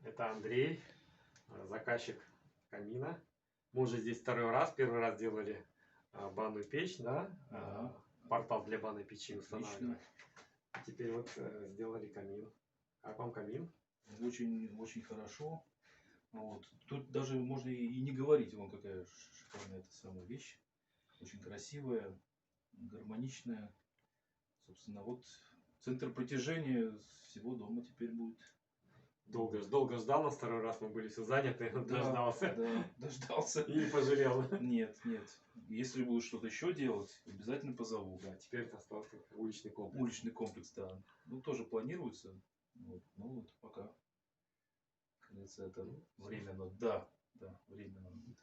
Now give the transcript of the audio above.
Это Андрей, заказчик камина. Мы уже здесь второй раз. Первый раз делали банную печь, да? Да. Портал для банной печи устанавливали. Отлично. Теперь вот сделали камин. Как вам камин? Очень, очень хорошо. Вот. Тут даже можно и не говорить, вон какая шикарная эта самая вещь. Очень красивая, гармоничная. Собственно, вот центр притяжения всего дома теперь будет. Долго ждал, на второй раз мы были все заняты, Да, дождался. Да, дождался. И не пожалел. Нет, нет. Если буду что-то еще делать, обязательно позову. Да, теперь это остался уличный комплекс. Уличный комплекс, да. Ну, тоже планируется. Вот. Ну, вот пока, как говорится, это временно. Да, временно будет.